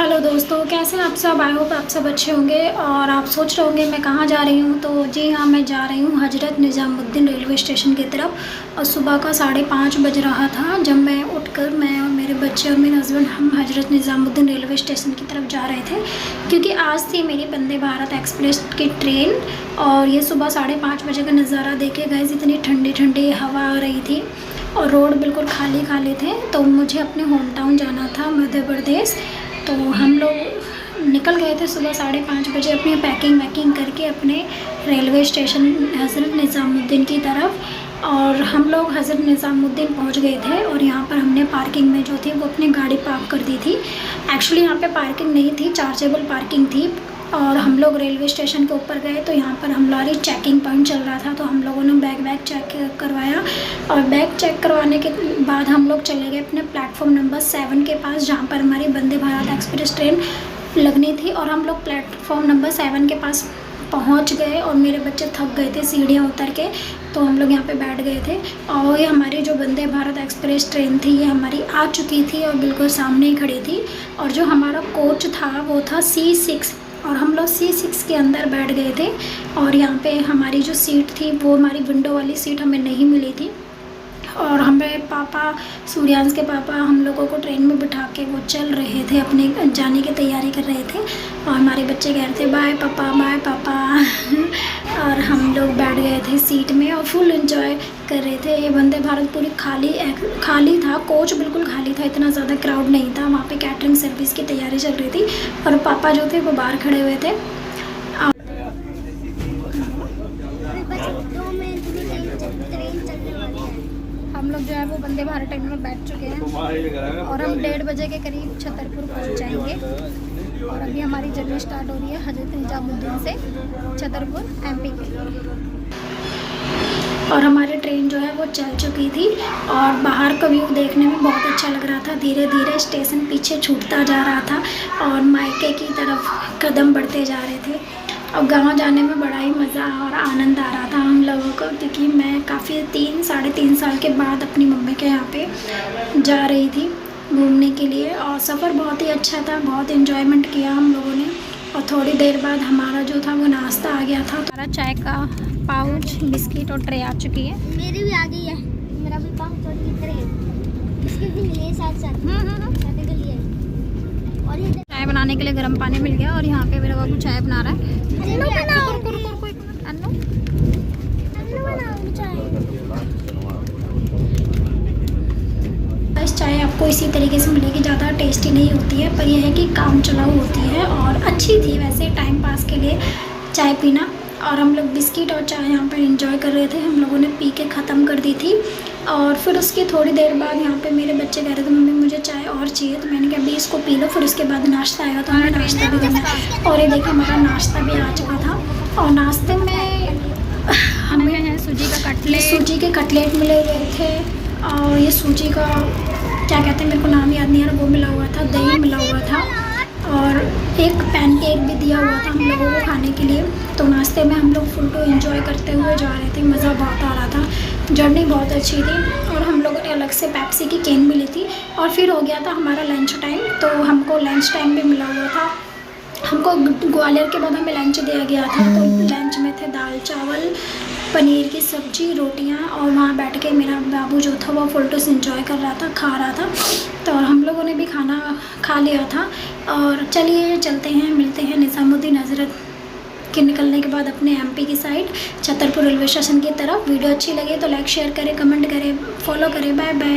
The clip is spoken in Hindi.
हेलो दोस्तों, कैसे हैं आप सब। आई होप आप सब अच्छे होंगे। और आप सोच रहे होंगे मैं कहाँ जा रही हूँ, तो जी हाँ, मैं जा रही हूँ हज़रत निज़ामुद्दीन रेलवे स्टेशन की तरफ। और सुबह का 5:30 बज रहा था जब मैं उठकर मैं और मेरे बच्चे और मेरे हस्बैंड हम हज़रत निज़ामुद्दीन रेलवे स्टेशन की तरफ जा रहे थे, क्योंकि आज थी मेरी वंदे भारत एक्सप्रेस की ट्रेन। और ये सुबह 5:30 बजे का नज़ारा देखे गए, इतनी ठंडी ठंडी हवा आ रही थी और रोड बिल्कुल खाली खाली थे। तो मुझे अपने होम टाउन जाना था, मध्य प्रदेश। तो हम लोग निकल गए थे सुबह 5:30 बजे अपनी पैकिंग वैकिंग करके अपने रेलवे स्टेशन हज़रत निज़ामुद्दीन की तरफ। और हम लोग हज़रत निज़ामुद्दीन पहुंच गए थे और यहाँ पर हमने पार्किंग में जो थी वो अपनी गाड़ी पार्क कर दी थी। एक्चुअली यहाँ पे पार्किंग नहीं थी, चार्जेबल पार्किंग थी। और हम लोग रेलवे स्टेशन के ऊपर गए तो यहाँ पर हमारी चेकिंग पॉइंट चल रहा था, तो हम लोगों ने बैग चेक करवाया। और बैग चेक करवाने के बाद हम लोग चले गए अपने प्लेटफॉर्म नंबर 7 के पास, जहाँ पर हमारी वंदे भारत एक्सप्रेस ट्रेन लगनी थी। और हम लोग प्लेटफॉर्म नंबर 7 के पास पहुंच गए और मेरे बच्चे थक गए थे सीढ़ियाँ उतर के, तो हम लोग यहाँ पे बैठ गए थे। और ये हमारी जो वंदे भारत एक्सप्रेस ट्रेन थी ये हमारी आ चुकी थी और बिल्कुल सामने ही खड़ी थी। और जो हमारा कोच था वो था C6 और हम लोग C6 के अंदर बैठ गए थे। और यहाँ पे हमारी जो सीट थी वो हमारी विंडो वाली सीट हमें नहीं मिली थी। और हमें पापा, सूर्यांश के पापा हम लोगों को ट्रेन में बिठा के वो चल रहे थे, अपने जाने की तैयारी कर रहे थे। और हमारे बच्चे कह रहे थे बाय पापा बाय पापा और हम लोग बैठ गए थे सीट में और फुल एंजॉय कर रहे थे। ये वंदे भारत पूरी खाली था, कोच बिल्कुल खाली था, इतना ज़्यादा क्राउड नहीं था। वहाँ पे कैटरिंग सर्विस की तैयारी चल रही थी और पापा जो थे वो बाहर खड़े हुए थे। हम लोग जो है वो वंदे भारत ट्रेन में बैठ चुके हैं और हम 1:30 बजे के करीब छतरपुर पहुंच जाएंगे। और अभी हमारी जर्नी स्टार्ट हो रही है हज़रत निज़ामुद्दीन से छतरपुर MP के लिए। और हमारी ट्रेन जो है वो चल चुकी थी और बाहर का व्यू देखने में बहुत अच्छा लग रहा था। धीरे धीरे स्टेशन पीछे छूटता जा रहा था और मायके की तरफ कदम बढ़ते जा रहे थे। और गांव जाने में बड़ा ही मज़ा और आनंद आ रहा था हम लोगों को, क्योंकि मैं काफ़ी 3-3.5 साल के बाद अपनी मम्मी के यहाँ पे जा रही थी घूमने के लिए। और सफ़र बहुत ही अच्छा था, बहुत इन्जॉयमेंट किया हम लोगों ने। और थोड़ी देर बाद हमारा जो था वो नाश्ता आ गया था। हमारा चाय का पाउच, बिस्किट और ट्रे आ चुकी है। मेरी भी आ गई है, मेरा भी पाउच और ये ट्रे, बिस्किट भी मिले साथ साथ के लिए। और ये चाय बनाने के लिए गर्म पानी मिल गया और यहाँ पे मेरा बाबू चाय बना रहा है। इस चाय आपको इसी तरीके से मिलेगी, ज़्यादा टेस्टी नहीं होती है, पर यह है कि काम चलाऊ होती है और अच्छी थी वैसे टाइम पास के लिए चाय पीना। और हम लोग बिस्किट और चाय यहाँ पर एंजॉय कर रहे थे, हम लोगों ने पी के ख़त्म कर दी थी। और फिर उसकी थोड़ी देर बाद यहाँ पे मेरे बच्चे कह रहे थे मम्मी मुझे चाय और चाहिए, तो मैंने कहा अभी इसको पी लो, फिर उसके बाद नाश्ता आएगा तो हमें नाश्ता भी करना। और ये देखिए हमारा नाश्ता भी आ चुका था। और नाश्ते में हमें है सूजी के कटलेट मिले हुए थे। और ये सूजी का क्या कहते हैं, मेरे को नाम याद नहीं आ रहा, वो मिला हुआ था, दही मिला हुआ था और एक पैनकेक भी दिया हुआ था हम लोगों को खाने के लिए। तो नाश्ते में हम लोग फुल टू एंजॉय करते हुए जा रहे थे, मज़ा बहुत आ रहा था, जर्नी बहुत अच्छी थी। और हम लोगों ने अलग से पेप्सी की कैन भी ली थी। और फिर हो गया था हमारा लंच टाइम, तो हमको लंच टाइम भी मिला हुआ था। हमको ग्वालियर के बाद हमें लंच दिया गया था, तो लंच में थे दाल चावल, पनीर की सब्ज़ी, रोटियां। और वहाँ बैठ के मेरा बाबू जो था वो फुल टूस एंजॉय कर रहा था, खा रहा था। तो और हम लोगों ने भी खाना खा लिया था। और चलिए चलते हैं, मिलते हैं निज़ामुद्दीन हज़रत के निकलने के बाद अपने MP की साइड छतरपुर रेलवे स्टेशन की तरफ। वीडियो अच्छी लगे तो लाइक शेयर करें, कमेंट करें, फॉलो करें। Bye bye.